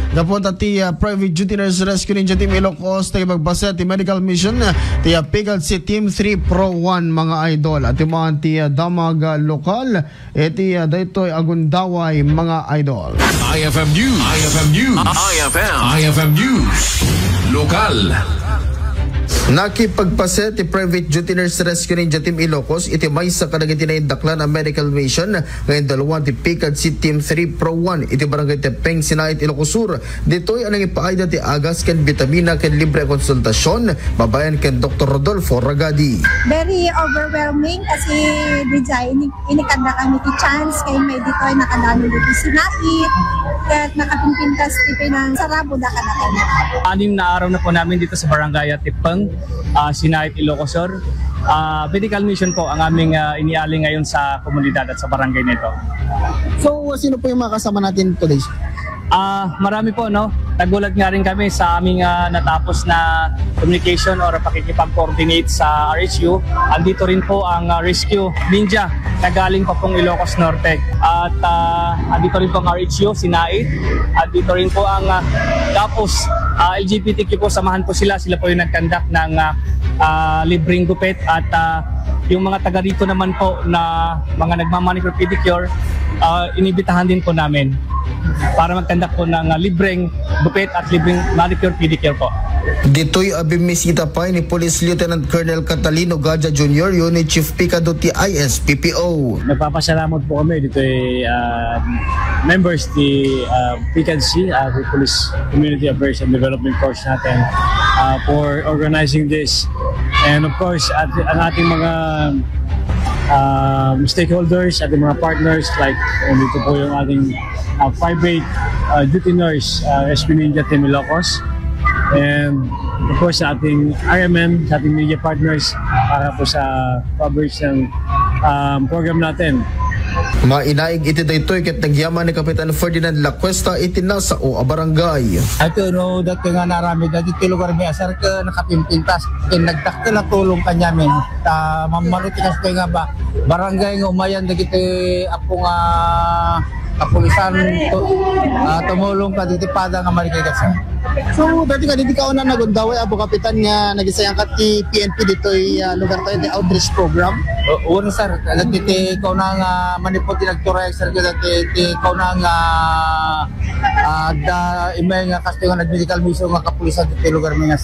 Gapunta ti Private Duty Nurse Rescue Ninja Team Ilocos tayo magbasa ti medical mission ti Picad si Team 3 Pro 1 mga idol at mga ti damag lokal iti daytoy agundaway mga idol. IFM News. IFM News. Lokal. Nakipagpasa ti Private Duty Nurse Rescue Ninja Team Ilocos iti may sa kadagiti na daklan ang medical mission ngayon dalawang ti Picad si Team 3 Pro 1 iti barangay Tepeng Sinait Ilocos Sur. Dito'y anang ipaayda ti agas ken vitamina ken libre konsultasyon babayan ken Dr. Rodolfo Ragadi. Very overwhelming kasi DJ inikanda kami ti chance kay may dito'y nakadalo dito Sinait at nakapimpintas ti pinang sarabo da ka na kami. 6 na araw na po namin dito sa barangay Tepeng Sinait Ilocos Sur. Medical mission po ang aming inialing ngayon sa komunidad at sa barangay nito. So sino po yung mga kasama natin today? Marami po, no? Nagulat nga rin kami sa aming natapos na communication or pakikipag-coordinate sa RHU. Andito rin po ang Rescue Ninja na galing pa pong Ilocos Norte. At andito rin po ang RHU, Sinait. Andito rin po ang tapos LGBTQ po, samahan po sila. Sila po yung nag-conduct ng libreng gupit at yung mga taga dito naman po na mga nagmamanicure pedicure, inibitahan din po namin para mag-conduct po ng libreng gupit at libreng manicure pedicure po. Dito'y abimisita pa ni Police Lieutenant Colonel Catalino Gadja Jr., Unit Chief Picado TIS PPO. Nagpapasalamat po kami dito'y members ni PCADC, Police Community Affairs and Development Force natin for organizing this. And of course, ang ating mga stakeholders, ating mga partners like dito po yung ating Private Duty Nurse Rescue Ninja Team Ilocos, and of course sa ating RMN, sa ating media partners para po sa coverage ng program natin. Mainaig iti daytoy ket nagyaman ni Kapitan Ferdinand Lacuesta iti nasa o barangay. Ato no dati nga narami dati ti lugar mi asar ka nakapimpintas ken nagtakkel na tulong kanyamin ta mamaruti kas nga ba barangay nga umayan dagiti apo nga kapulisan tumulong ka diti pada nga malikasa. So dati ka diti kauna nagundaway abo kapitan nga nagisayang kat ti PNP ditoy lugar tayo the outreach program. Una sir, dati kauna nga manipod dinagturay sir dati kauna nga da email nga kasto nga nag-medical mission nga kapulisan diti lugar mi nga